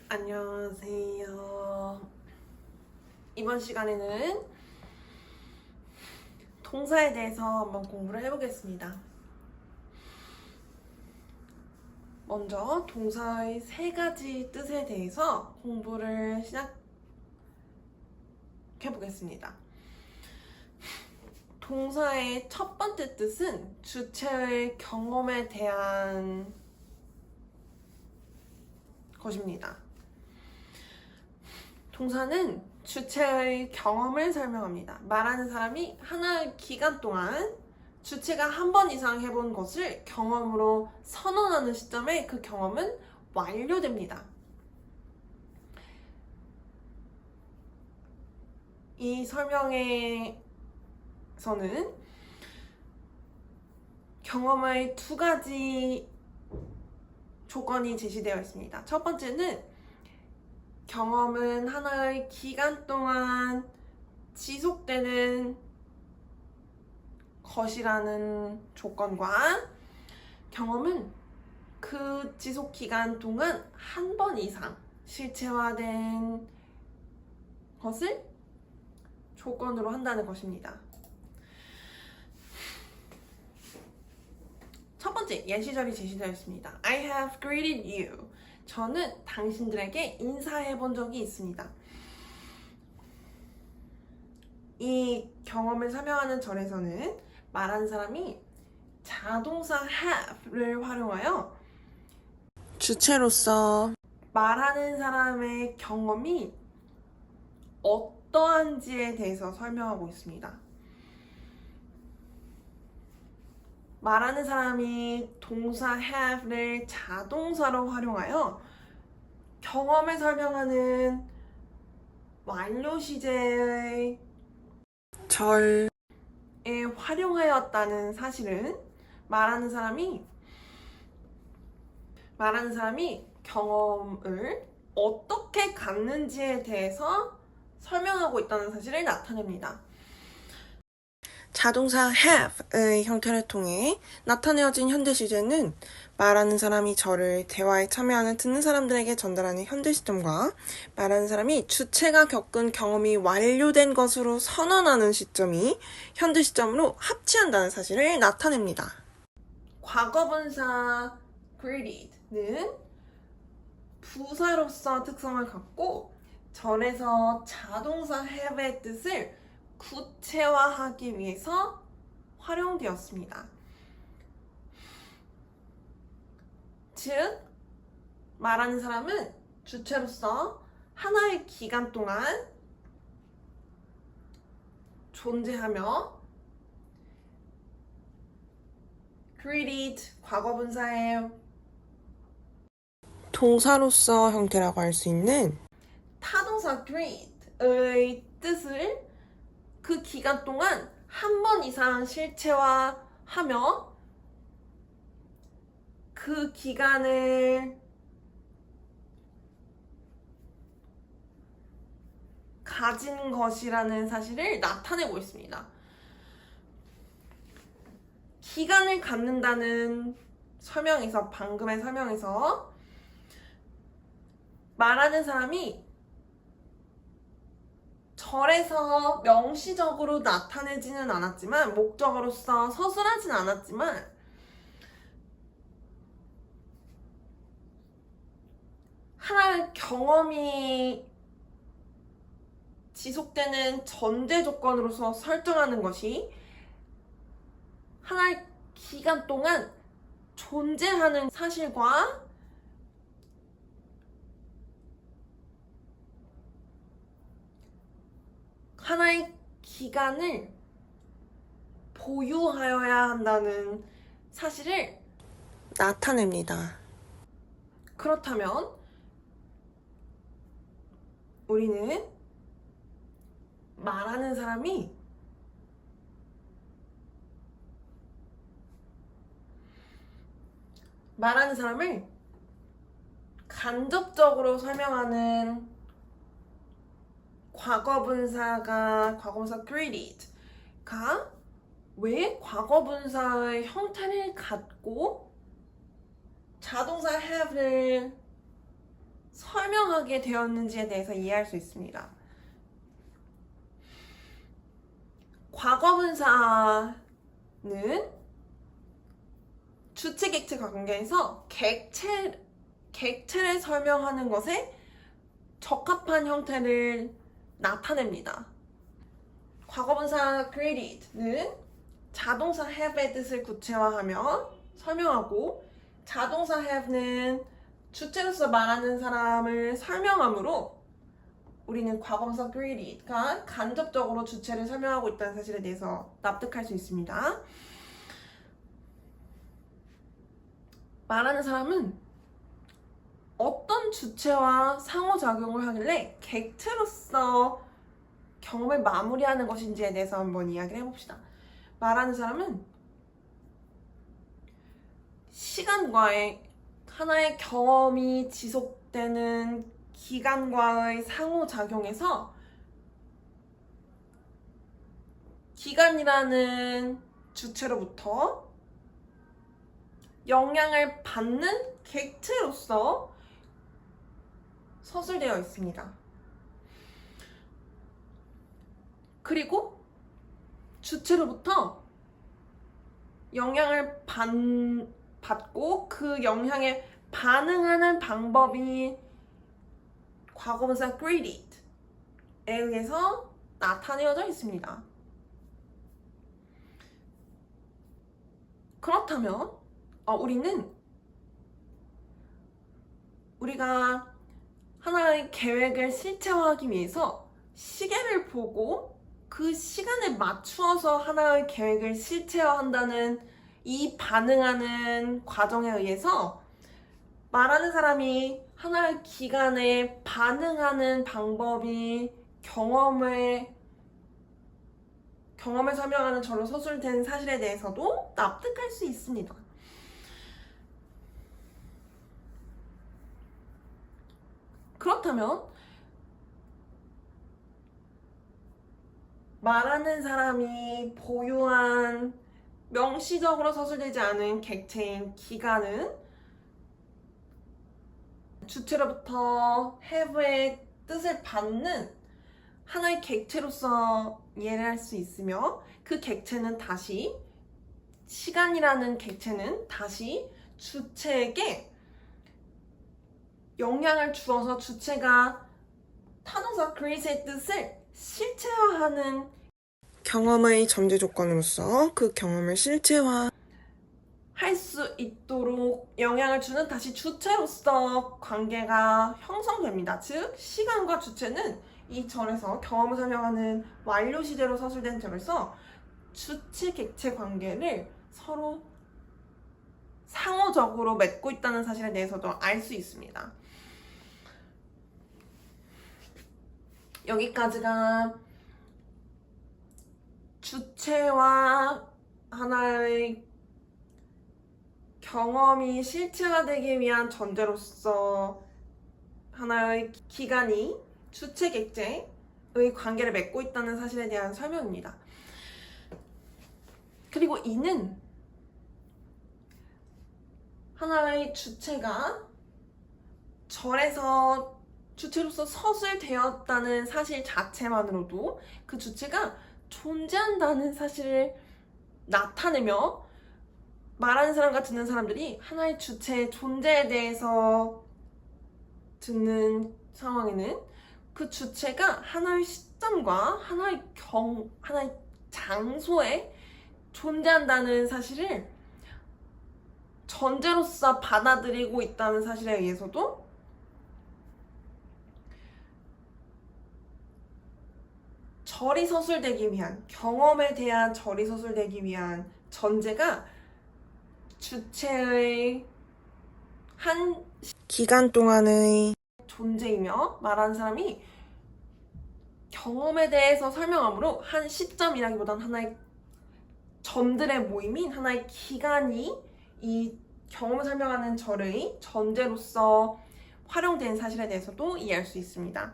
안녕하세요. 이번 시간에는 동사에 대해서 한번 공부를 해보겠습니다. 먼저 동사의 세 가지 뜻에 대해서 공부를 시작해보겠습니다. 동사의 첫 번째 뜻은 주체의 경험에 대한 것입니다. 동사는 주체의 경험을 설명합니다. 말하는 사람이 하나의 기간 동안 주체가 한 번 이상 해본 것을 경험으로 선언하는 시점에 그 경험은 완료됩니다. 이 설명에서는 경험의 두 가지 조건이 제시되어 있습니다. 첫 번째는 경험은 하나의 기간 동안 지속되는 것이라는 조건과 경험은 그 지속 기간 동안 한 번 이상 실체화된 것을 조건으로 한다는 것입니다. 첫 번째 예시절이 제시되어 있습니다. I have greeted you. 저는 당신들에게 인사해 본 적이 있습니다. 이 경험을 설명하는 절에서는 말하는 사람이 자동사 have를 활용하여 주체로서 말하는 사람의 경험이 어떠한지에 대해서 설명하고 있습니다. 말하는 사람이 동사 have를 자동사로 활용하여 경험을 설명하는 완료 시제의 절에 활용하였다는 사실은 말하는 사람이 경험을 어떻게 갖는지에 대해서 설명하고 있다는 사실을 나타냅니다. 자동사 have의 형태를 통해 나타내어진 현재 시제는 말하는 사람이 저를 대화에 참여하는 듣는 사람들에게 전달하는 현재 시점과 말하는 사람이 주체가 겪은 경험이 완료된 것으로 선언하는 시점이 현재 시점으로 합치한다는 사실을 나타냅니다. 과거분사 greeted는 부사로서 특성을 갖고 절에서 자동사 have의 뜻을 구체화하기 위해서 활용되었습니다. 즉, 말하는 사람은 주체로서 하나의 기간 동안 존재하며 greeted 과거분사의 동사로서 형태라고 할 수 있는 타동사 greet의 뜻을 그 기간 동안 한 번 이상 실체화하며 그 기간을 가진 것이라는 사실을 나타내고 있습니다. 기간을 갖는다는 설명에서, 방금의 설명에서 말하는 사람이 절에서 명시적으로 나타내지는 않았지만, 목적어로서 서술하진 않았지만 하나의 경험이 지속되는 전제 조건으로서 설정하는 것이 하나의 기간 동안 존재하는 사실과 하나의 기간을 보유하여야 한다는 사실을 나타냅니다. 그렇다면 우리는 말하는 사람이 말하는 사람을 간접적으로 설명하는 과거분사 greeted가 왜 과거분사의 형태를 갖고 자동사 have를 설명하게 되었는지에 대해서 이해할 수 있습니다. 과거분사는 주체-객체 관계에서 객체를 설명하는 것에 적합한 형태를 나타냅니다. 과거분사 created는 자동사 have의 뜻을 구체화하며 설명하고, 자동사 have는 주체로서 말하는 사람을 설명하므로 우리는 과거분사 created가 간접적으로 주체를 설명하고 있다는 사실에 대해서 납득할 수 있습니다. 말하는 사람은 어떤 주체와 상호작용을 하길래 객체로서 경험을 마무리하는 것인지에 대해서 한번 이야기를 해봅시다. 말하는 사람은 시간과의 하나의 경험이 지속되는 기간과의 상호작용에서 기간이라는 주체로부터 영향을 받는 객체로서 서술되어 있습니다. 그리고 주체로부터 영향을 받고 그 영향에 반응하는 방법이 과거분사 created에 의해서 나타내어져 있습니다. 그렇다면 우리가 하나의 계획을 실체화하기 위해서 시계를 보고 그 시간에 맞추어서 하나의 계획을 실체화한다는 이 반응하는 과정에 의해서 말하는 사람이 하나의 기간에 반응하는 방법이 경험을 설명하는 절로 서술된 사실에 대해서도 납득할 수 있습니다. 그렇다면 말하는 사람이 보유한 명시적으로 서술되지 않은 객체인 기간은 주체로부터 have의 뜻을 받는 하나의 객체로서 이해를 할 수 있으며, 그 객체는 다시 시간이라는 객체는 다시 주체에게 영향을 주어서 주체가 타동사 create의 뜻을 실체화하는 경험의 전제 조건으로서 그 경험을 실체화 할 수 있도록 영향을 주는 다시 주체로서 관계가 형성됩니다. 즉, 시간과 주체는 이 절에서 경험을 설명하는 완료 시제로 서술된 점에서 주체-객체 관계를 서로 상호적으로 맺고 있다는 사실에 대해서도 알 수 있습니다. 여기까지가 주체와 하나의 경험이 실체화되기 위한 전제로서 하나의 기간이 주체-객체의 관계를 맺고 있다는 사실에 대한 설명입니다. 그리고 이는 하나의 주체가 절에서 주체로서 서술되었다는 사실 자체만으로도 그 주체가 존재한다는 사실을 나타내며, 말하는 사람과 듣는 사람들이 하나의 주체의 존재에 대해서 듣는 상황에는 그 주체가 하나의 시점과 하나의 장소에 존재한다는 사실을 전제로서 받아들이고 있다는 사실에 의해서도 절이 서술되기 위한, 경험에 대한 절이 서술되기 위한 전제가 주체의 한 기간 동안의 존재이며, 말하는 사람이 경험에 대해서 설명하므로 한 시점이라기보다는 하나의 점들의 모임인 하나의 기간이 이 경험을 설명하는 절의 전제로서 활용된 사실에 대해서도 이해할 수 있습니다.